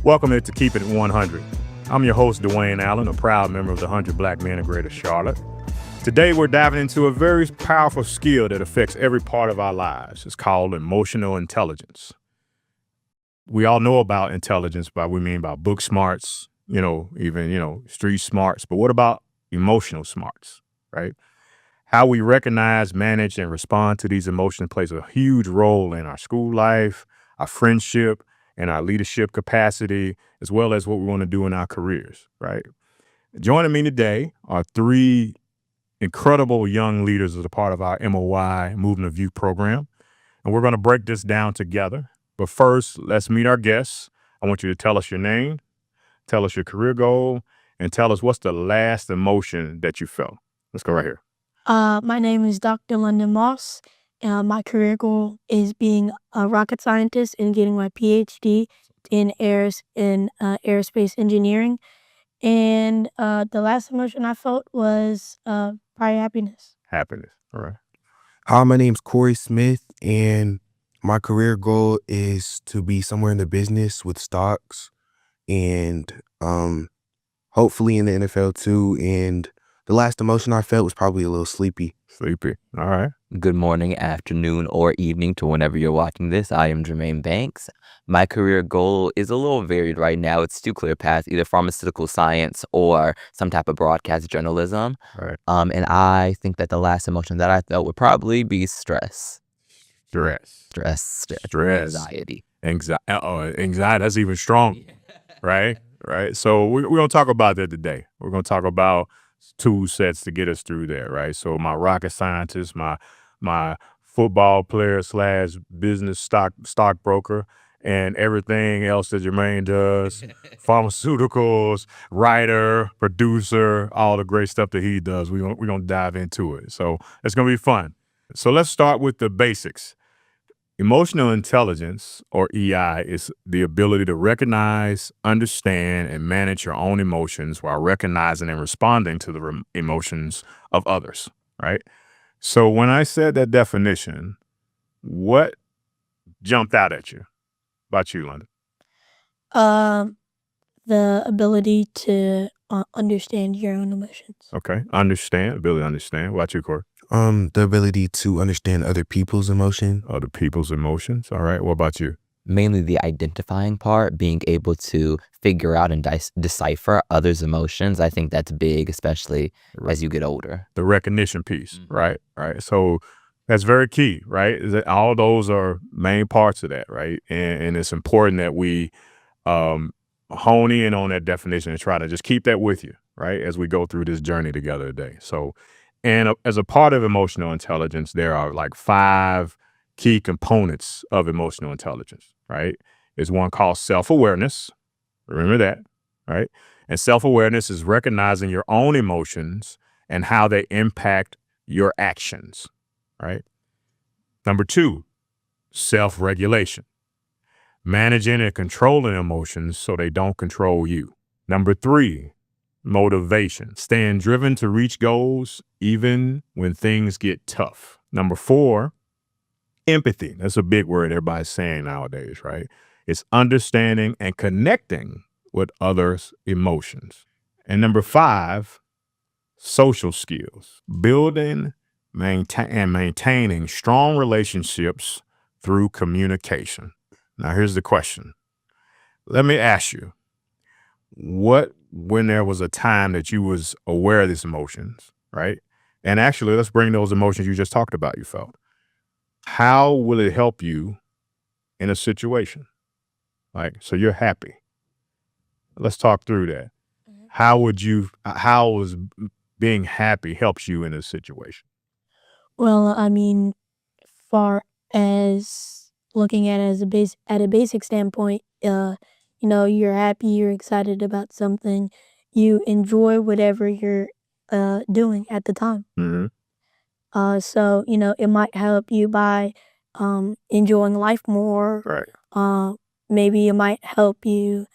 Welcome to Keepin 100. I'm your host, DeWayne Allen, a proud member of the 100 Black Men of Greater Charlotte. Today, we're diving into a very powerful skill that affects every part of our lives. It's called emotional intelligence. We all know about intelligence, but we mean by book smarts, even street smarts. But what about emotional smarts, right? How we recognize, manage, and respond to these emotions plays a huge role in our school life, our friendship, and our leadership capacity, as well as what we want to do in our careers, right? Joining me today are three incredible young leaders as a part of our MOY Movement of Youth program, and we're going to break this down together. But first, let's meet our guests. I want you to tell us your name, tell us your career goal, and tell us what's the last emotion that you felt. Let's go right here. My name is Dr. London Moss. My career goal is being a rocket scientist and getting my PhD in aerospace engineering. And the last emotion I felt was probably happiness. Happiness. All right. Hi, my name's Cory Smith, and my career goal is to be somewhere in the business with stocks and hopefully in the NFL too. And the last emotion I felt was probably a little sleepy. Sleepy. All right. Good morning, afternoon, or evening to whenever you're watching this. I am Jermaine Banks. My career goal is a little varied right now. It's two clear paths, either pharmaceutical science or some type of broadcast journalism. Right. And I think that the last emotion that I felt would probably be stress. Anxiety. Anxiety. That's even strong, right? Right. So we're going to talk about that today. We're going to talk about tool sets to get us through that, right? So my rocket scientist, my football player / business stockbroker, and everything else that Jermaine does, pharmaceuticals, writer, producer, all the great stuff that he does. We're gonna dive into it. So it's gonna be fun. So let's start with the basics. Emotional intelligence, or EI, is the ability to recognize, understand, and manage your own emotions while recognizing and responding to the emotions of others, right? So when I said that definition, what jumped out at you? About you, London? The ability to understand your own emotions. Okay, ability to understand. What about you, Cory? The ability to understand other people's emotion. Other people's emotions. All right. What about you? Mainly the identifying part, being able to figure out and decipher others' emotions. I think that's big, especially as you get older. The recognition piece, right? Right. So that's very key, right? Is that all those are main parts of that, right? And it's important that we hone in on that definition and try to just keep that with you, right, as we go through this journey together today. So, and as a part of emotional intelligence, there are like 5 key components of emotional intelligence, right? There's one called self-awareness. Remember that, right? And self-awareness is recognizing your own emotions and how they impact your actions, right? Number 2, self-regulation. Managing and controlling emotions so they don't control you. Number 3, motivation. Staying driven to reach goals even when things get tough. Number 4, empathy. That's a big word everybody's saying nowadays, right? It's understanding and connecting with others' emotions. And number 5, social skills. Building and maintaining strong relationships through communication. Now, here's the question. Let me ask you, when there was a time that you was aware of these emotions, right? And actually, let's bring those emotions you just talked about you felt. How will it help you in a situation? Like, so you're happy. Let's talk through that. How was being happy helps you in a situation? Well, I mean, far as looking at it as at a basic standpoint, you're happy, you're excited about something, you enjoy whatever you're doing at the time. Mm-hmm. So it might help you by enjoying life more. Right. Maybe it might help you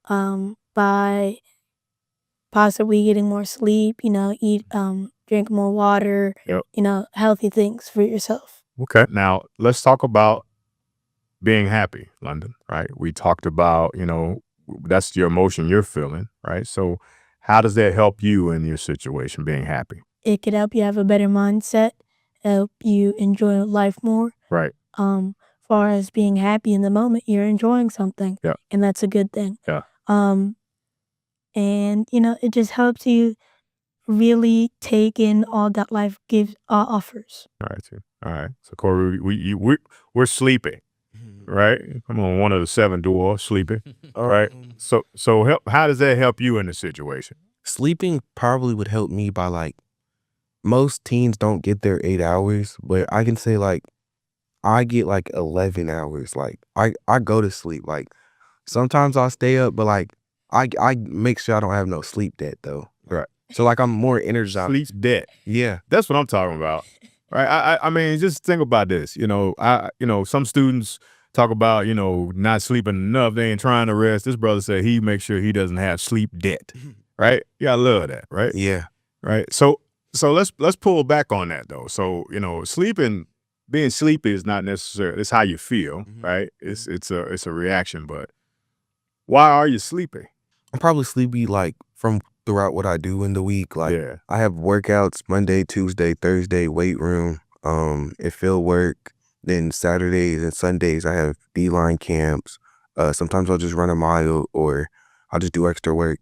by possibly getting more sleep. Eat drink more water. Yep. Healthy things for yourself. Okay. Now let's talk about being happy, London, right? We talked about, that's your emotion you're feeling, right? So how does that help you in your situation, being happy? It could help you have a better mindset, help you enjoy life more. Right. Far as being happy in the moment, you're enjoying something, Yeah. and that's a good thing. Yeah. And it just helps you really take in all that life gives offers. All right, too. All right. So Cory, we're sleepy, right? Come on, one of the 7 dwarfs sleepy, right? So how does that help you in the situation? Sleeping probably would help me by like, most teens don't get their 8 hours, but I can say like I get like 11 hours. Like I go to sleep. Like sometimes I'll stay up, but like I make sure I don't have no sleep debt though. Right. So like I'm more energized. Sleep debt. Yeah. That's what I'm talking about. Right. I mean, just think about this. Some students talk about, not sleeping enough. They ain't trying to rest. This brother said he makes sure he doesn't have sleep debt. Right. Yeah, I love that. Right. Yeah. Right. So let's pull back on that though. So, being sleepy is not necessarily, it's how you feel, right? It's a reaction, but why are you sleepy? I'm probably sleepy like from throughout what I do in the week. Like Yeah. I have workouts Monday, Tuesday, Thursday, weight room, at field work. Then Saturdays and Sundays I have beeline camps. Sometimes I'll just run a mile or I'll just do extra work.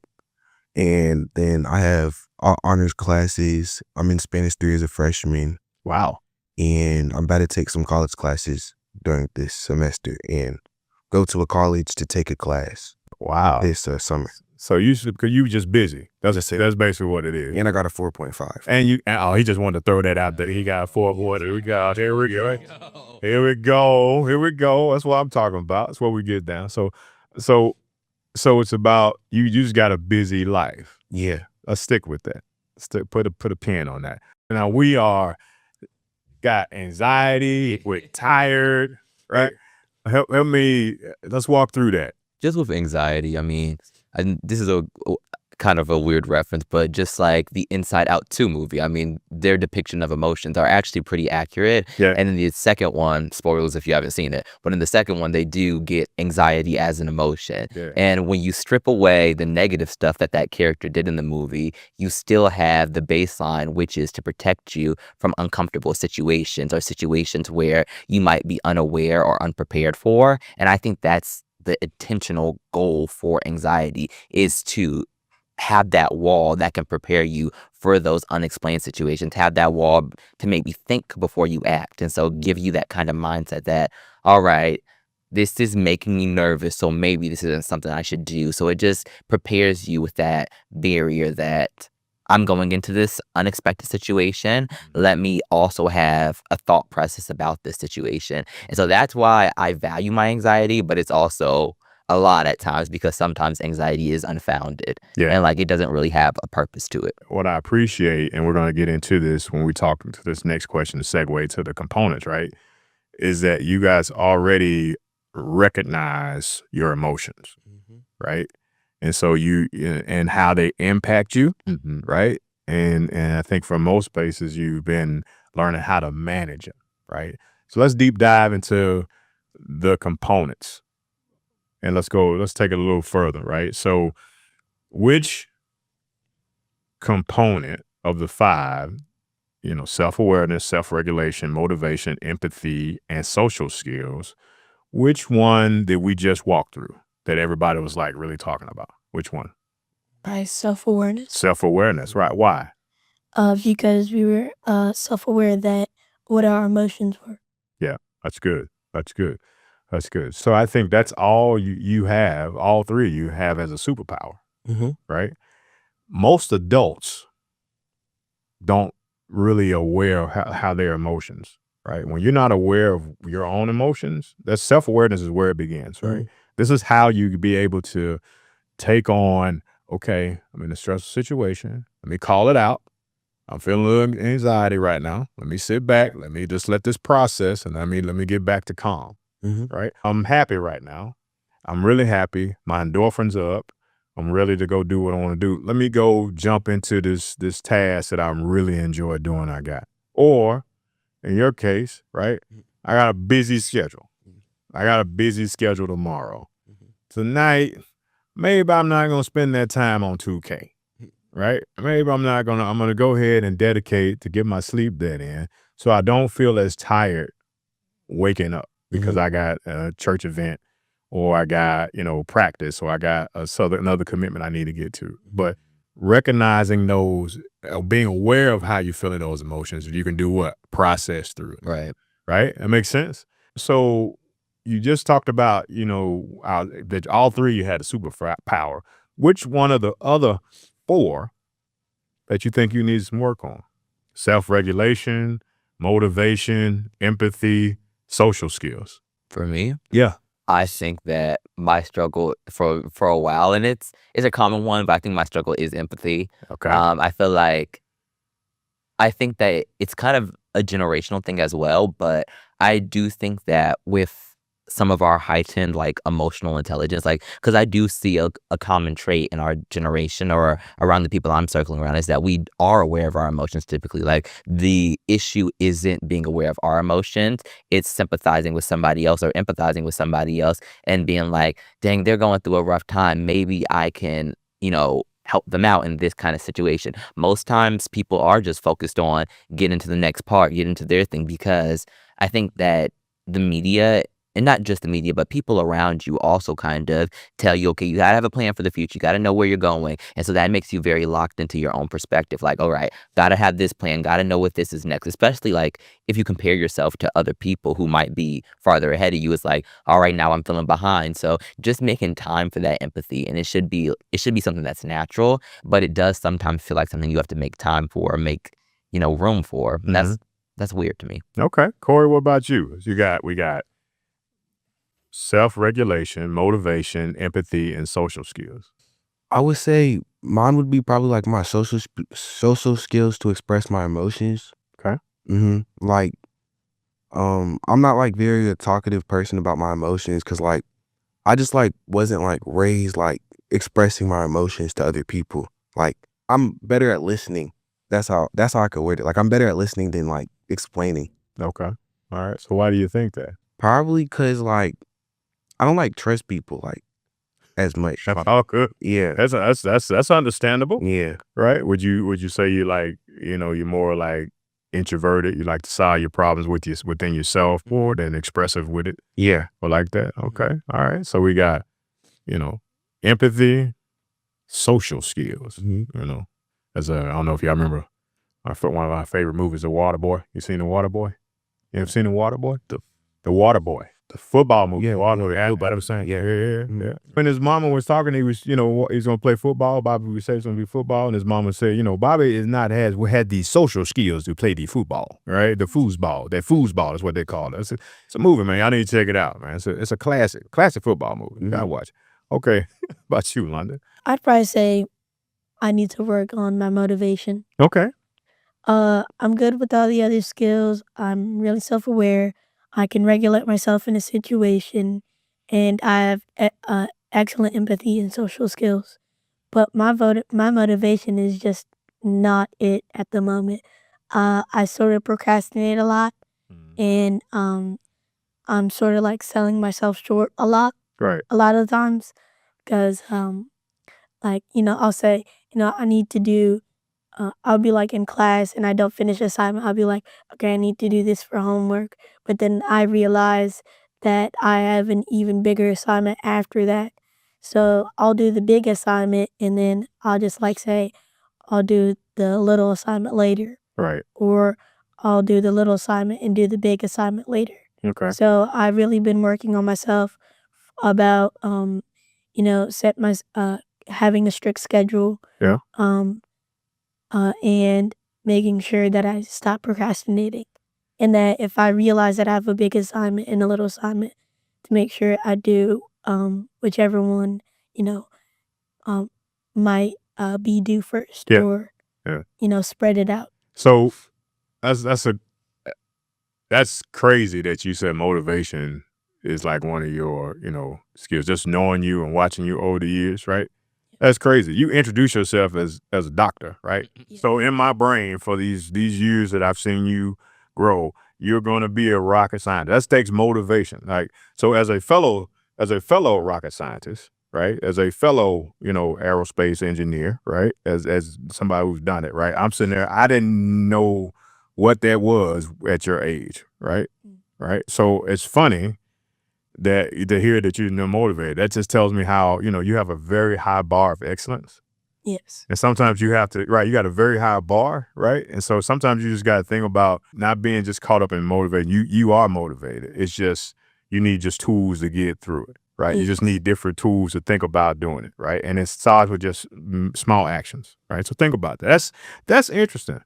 And then I have honors classes. I'm in Spanish 3 as a freshman. Wow. And I'm about to take some college classes during this semester and go to a college to take a class. Wow. This summer. So because you just busy. That's basically what it is. And I got a 4.5. And he just wanted to throw that out there. He got a 4.1. Here we go. Here we go. Here we go. Here we go. That's what I'm talking about. That's what we get down. So it's about you just got a busy life. Yeah. Let's stick with that. Put a pin on that. Now we got anxiety, we're tired, right? Help me, let's walk through that. Just with anxiety, I mean, this is a kind of a weird reference, but just like the Inside Out 2 movie, I mean, their depiction of emotions are actually pretty accurate. Yeah. And in the second one, spoilers if you haven't seen it, but in the second one, they do get anxiety as an emotion. Yeah. And when you strip away the negative stuff that character did in the movie, you still have the baseline, which is to protect you from uncomfortable situations or situations where you might be unaware or unprepared for. And I think that's the intentional goal for anxiety, is to have that wall that can prepare you for those unexplained situations, have that wall to make you think before you act. And so give you that kind of mindset that, all right, this is making me nervous, so maybe this isn't something I should do. So it just prepares you with that barrier that I'm going into this unexpected situation. Let me also have a thought process about this situation. And so that's why I value my anxiety, but it's also a lot at times because sometimes anxiety is unfounded. Yeah. And like it doesn't really have a purpose to it. What I appreciate, and we're going to get into this when we talk to this next question, to segue to the components, right, is that you guys already recognize your emotions, right? And so and how they impact you, right? And I think for most spaces, you've been learning how to manage them, right? So let's deep dive into the components. And let's take it a little further, right? So which component of the 5, self-awareness, self-regulation, motivation, empathy, and social skills, which one did we just walk through that everybody was like really talking about? Which one? By self-awareness. Self-awareness, right? Why? Because we were self-aware that what our emotions were. Yeah, that's good. That's good. That's good. So I think that's all you have, all 3 of you have as a superpower, right? Most adults don't really aware of how their emotions, right? When you're not aware of your own emotions, that self-awareness is where it begins, right? This is how you be able to take on, okay, I'm in a stressful situation. Let me call it out. I'm feeling a little anxiety right now. Let me sit back. Let me just let this process, and let me get back to calm, right? I'm happy right now. I'm really happy. My endorphins are up. I'm ready to go do what I want to do. Let me go jump into this task that I really enjoy doing. I got, or in your case, right? I got a busy schedule. I got a busy schedule tomorrow. Tonight, maybe I'm not going to spend that time on 2K, right? Maybe I'm going to go ahead and dedicate to get my sleep that in so I don't feel as tired waking up because I got a church event or I got, practice or I got another commitment I need to get to. But recognizing those, being aware of how you're feeling those emotions, you can do what? Process through it. Right. Right? That makes sense. So you just talked about, that all three you had a superpower. Which one of the other four that you think you need some work on? Self-regulation, motivation, empathy, social skills. For me, Yeah. I think that my struggle for a while, and it's a common one, but I think my struggle is empathy. Okay. I think that it's kind of a generational thing as well, but I do think that with some of our heightened emotional intelligence, because I do see a common trait in our generation or around the people I'm circling around is that we are aware of our emotions typically. Like the issue isn't being aware of our emotions, it's sympathizing with somebody else or empathizing with somebody else and being like, dang, they're going through a rough time. Maybe I can, help them out in this kind of situation. Most times people are just focused on getting to the next part, getting to their thing, because I think that the media, and not just the media, but people around you also kind of tell you, okay, you gotta have a plan for the future. You gotta know where you're going. And so that makes you very locked into your own perspective. Like, all right, gotta have this plan, gotta know what this is next. Especially if you compare yourself to other people who might be farther ahead of you, it's like, all right, now I'm feeling behind. So just making time for that empathy. And it should be something that's natural, but it does sometimes feel like something you have to make time for or make, room for. And that's weird to me. Okay. Cory, what about you? We got self-regulation, motivation, empathy, and social skills. I would say mine would be probably like my social skills to express my emotions. Okay. Like, I'm not very a talkative person about my emotions because I just wasn't raised expressing my emotions to other people. Like I'm better at listening. That's how I could word it. Like I'm better at listening than explaining. Okay. All right. So why do you think that? Probably because I don't trust people as much. That's all good. Yeah. That's understandable. Yeah. Right? Would you say you you're more introverted, you like to solve your problems within yourself more than expressive with it? Yeah. Or like that? Okay. All right. So we got, empathy, social skills, I don't know if y'all remember one of our favorite movies, The Waterboy. You seen The Waterboy? You ever seen The Waterboy? The Waterboy. The football movie. Yeah, Everybody was saying, yeah. When his mama was talking, he was, he's going to play football. Bobby would say it's going to be football. And his mama said, Bobby had these social skills to play the football, right? The foosball. That foosball is what they call it. It's a movie, man. Y'all need to check it out, man. It's a classic football movie. You got to watch it. Okay. About you, London? I'd probably say I need to work on my motivation. Okay. I'm good with all the other skills. I'm really self-aware. I can regulate myself in a situation, and I have excellent empathy and social skills. But my motivation is just not it at the moment. I sort of procrastinate a lot, and I'm sort of selling myself short a lot. Right. A lot of times, because I'll say, I need to do. I'll be in class and I don't finish assignment. I'll be like, okay, I need to do this for homework. But then I realize that I have an even bigger assignment after that. So I'll do the big assignment and then I'll just say, I'll do the little assignment later. Right. Or I'll do the little assignment and do the big assignment later. Okay. So I've really been working on myself about, having a strict schedule. Yeah. And making sure that I stop procrastinating. And that if I realize that I have a big assignment and a little assignment, to make sure I do whichever one, might be due first. Yeah. Or, spread it out. So that's crazy that you said motivation is one of your, skills, just knowing you and watching you over the years, right? That's crazy. You introduce yourself as a doctor, right? Yeah. So in my brain, for these years that I've seen you grow, you're going to be a rocket scientist. That takes motivation. So as a fellow rocket scientist, right? As a fellow, aerospace engineer, right? As somebody who's done it, right? I'm sitting there, I didn't know what that was at your age, right? Right. So it's funny that to hear that you're motivated. That just tells me how, you have a very high bar of excellence. Yes. And sometimes you have to, right, you got a very high bar, right? And so sometimes you just got to think about not being just caught up in motivating. You are motivated. It's just, you need just tools to get through it, right? You just need different tools to think about doing it, right? And it starts with just small actions, right? So think about that. That's interesting.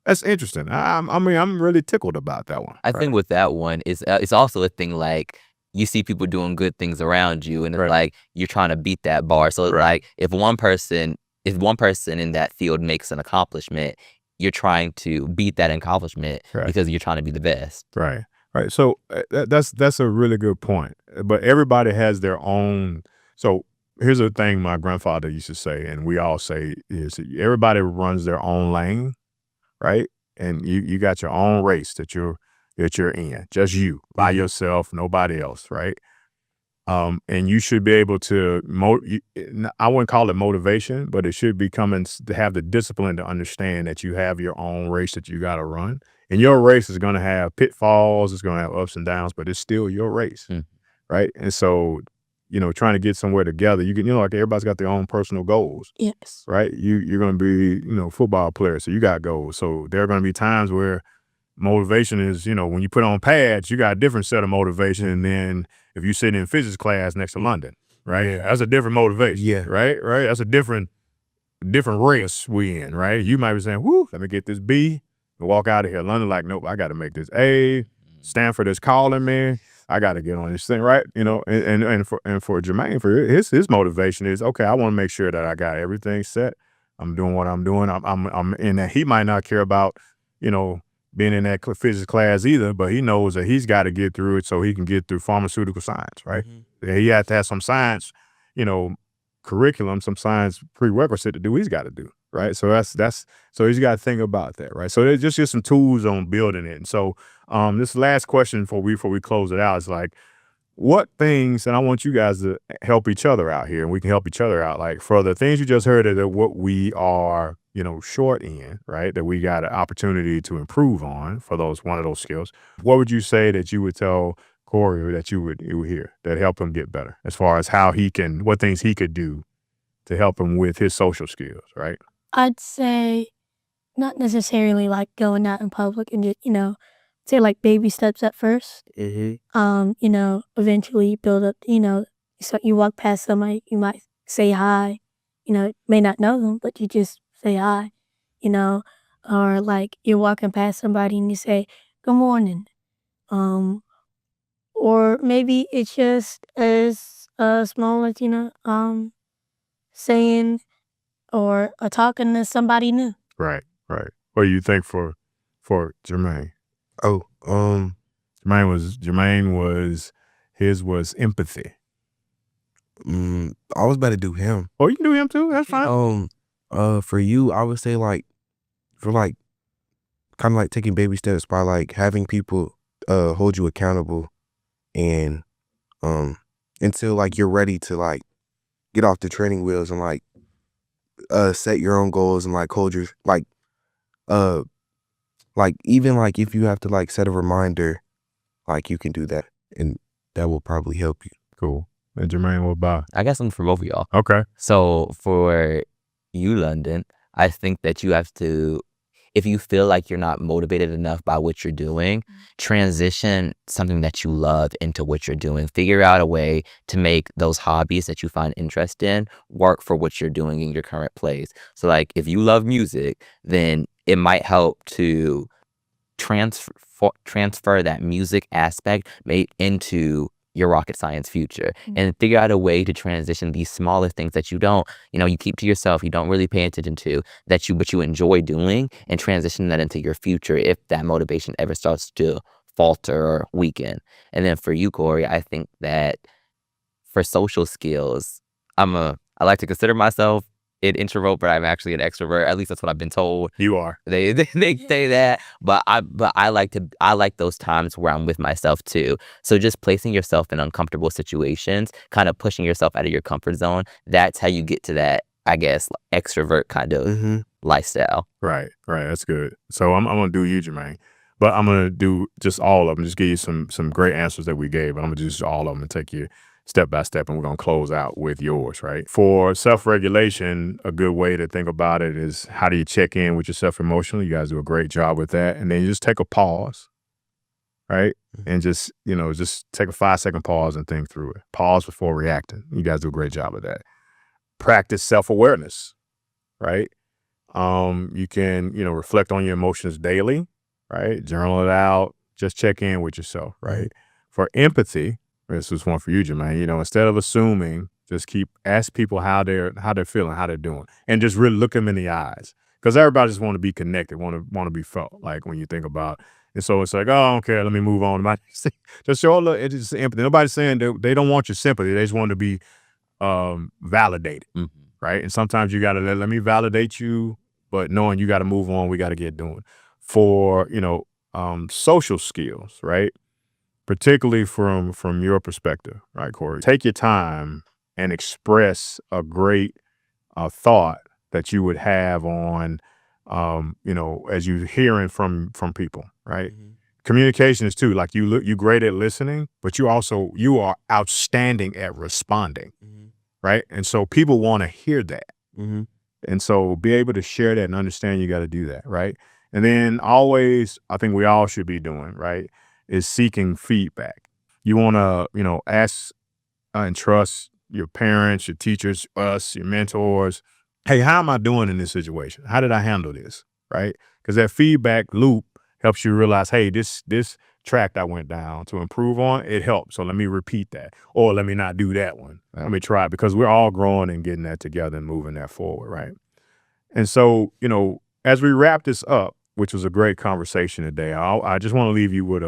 That's interesting. I'm really tickled about that one. I think with that one, it's also a thing like you see people doing good things around you, and it's like you're trying to beat that bar. So like if one person in that field makes an accomplishment, you're trying to beat that accomplishment because you're trying to be the best. Right. Right. So that's a really good point. But everybody has their own. So here's the thing my grandfather used to say, and we all say, is everybody runs their own lane, right? And you got your own race that you're in, just you by yourself, nobody else, right? And you should be able to I wouldn't call it motivation, but it should be coming to have the discipline to understand that you have your own race that you got to run. And your race is going to have pitfalls, it's going to have ups and downs, but it's still your race, right? And so, trying to get somewhere together, you can, like everybody's got their own personal goals. Yes. Right? You're going to be, football player, so you got goals. So there are going to be times where motivation is, when you put on pads, you got a different set of motivation than if you sit in physics class next to London, right? Yeah. That's a different motivation. Yeah. Right? That's a different race we in, right? You might be saying, whoo, let me get this B and walk out of here. London like, nope, I got to make this A. Stanford is calling me. I got to get on this thing, right? And for Jermaine, for his motivation is, okay, I want to make sure that I got everything set. I'm doing what I'm doing. I'm in that. He might not care about, being in that physics class either, but he knows that he's got to get through it so he can get through pharmaceutical science, right? He has to have some science, curriculum, some science prerequisite to do what he's got to do, right? So so he's got to think about that, right? So there's just some tools on building it. And so this last question before we close it out is like, what things, and I want you guys to help each other out here, and we can help each other out, like for the things you just heard of what we are, short in, right? That we got an opportunity to improve on for one of those skills. What would you say that you would tell Cory that you would hear that help him get better as far as what things he could do to help him with his social skills, right? I'd say not necessarily like going out in public and just, say like baby steps at first. Eventually build up, so you walk past somebody, you might say hi, may not know them, but you just say hi, or like you're walking past somebody and you say, good morning. Or maybe it's just as small as, saying or talking to somebody new. Right. What do you think for Jermaine? Oh, Jermaine was empathy. I was about to do him. Oh, you can do him too? That's fine. For you, I would say like, for like, kind of like taking baby steps by like having people hold you accountable, and until like you're ready to like get off the training wheels and like set your own goals and like hold your like even like if you have to like set a reminder, like you can do that, and that will probably help you. Cool. And Jermaine, what about? I got something for both of y'all. Okay. So for you, London, I think that you have to, if you feel like you're not motivated enough by what you're doing, transition something that you love into what you're doing. Figure out a way to make those hobbies that you find interest in work for what you're doing in your current place. So like if you love music, then it might help to transfer that music aspect into your rocket science future, and figure out a way to transition these smaller things that you don't, you keep to yourself, you don't really pay attention to, but you enjoy doing, and transition that into your future if that motivation ever starts to falter or weaken. And then for you, Cory, I think that for social skills, I like to consider myself an introvert, but I'm actually an extrovert. At least that's what I've been told. You are. They say that, but I like those times where I'm with myself too. So just placing yourself in uncomfortable situations, kind of pushing yourself out of your comfort zone. That's how you get to that, I guess, extrovert kind of lifestyle. Right. That's good. So I'm gonna do you, Jermaine, but I'm gonna do just all of them. Just give you some great answers that we gave. I'm gonna do just all of them and take you step by step, and we're going to close out with yours, right? For self-regulation, a good way to think about it is, how do you check in with yourself emotionally? You guys do a great job with that. And then you just take a pause, right? And just take a 5-second pause and think through it. Pause before reacting. You guys do a great job of that. Practice self-awareness, right? You can, reflect on your emotions daily, right? Journal it out. Just check in with yourself, right? For empathy, this was one for you, Jermaine. Instead of assuming, just ask people how they're feeling, how they're doing, and just really look them in the eyes, because everybody just want to be connected, want to be felt. Like when you think about, and so it's like, oh, I don't care, let me move on. Just show a little, it's just empathy. Nobody's saying they don't want your sympathy. They just want to be validated, right? And sometimes you got to let me validate you, but knowing you got to move on, we got to get doing. For social skills, right? Particularly from your perspective, right, Cory? Take your time and express a great thought that you would have on, as you're hearing from people, right? Communication is too. Like you great at listening, but you are outstanding at responding, right? And so people want to hear that, and so be able to share that and understand you got to do that, right? And then always, I think we all should be doing, right, is seeking feedback. You want to, ask and trust your parents, your teachers, us, your mentors. Hey, how am I doing in this situation? How did I handle this? Right? Because that feedback loop helps you realize, hey, this track I went down to improve on, it helped. So let me repeat that, or let me not do that one. Let me try it, because we're all growing and getting that together and moving that forward, right? And so, as we wrap this up, which was a great conversation today, I just want to leave you with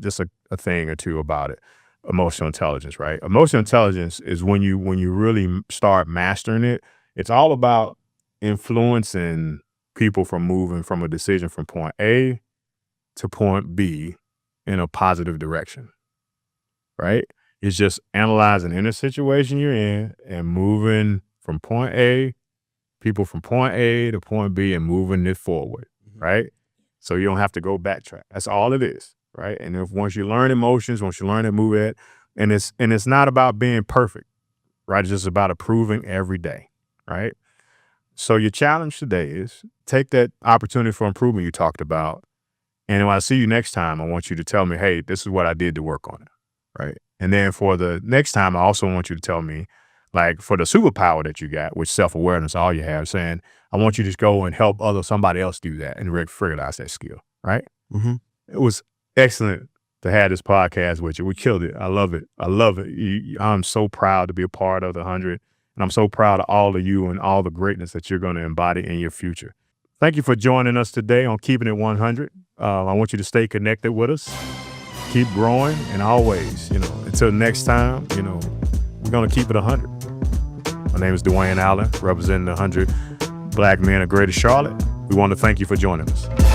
just a thing or two about it. Emotional intelligence, right? Emotional intelligence is when you really start mastering it. It's all about influencing people from moving from a decision from point A to point B in a positive direction, right? It's just analyzing in the situation you're in and moving from point A, people from point A to point B, and moving it forward. Right? So you don't have to go backtrack. That's all it is, right? And once you learn emotions, once you learn to move it, and it's not about being perfect, right? It's just about improving every day, right? So your challenge today is take that opportunity for improvement you talked about, and when I see you next time, I want you to tell me, hey, this is what I did to work on it, right? And then for the next time, I also want you to tell me, like for the superpower that you got, which self-awareness, all you have, saying, I want you to go and help somebody else do that and realize that skill, right? It was excellent to have this podcast with you. We killed it. I love it. I'm so proud to be a part of the 100, and I'm so proud of all of you and all the greatness that you're going to embody in your future. Thank you for joining us today on Keeping It 100. I want you to stay connected with us, keep growing, and always, until next time, we're going to keep it 100. My name is DeWayne Allen, representing the 100 Black men of Greater Charlotte. We want to thank you for joining us.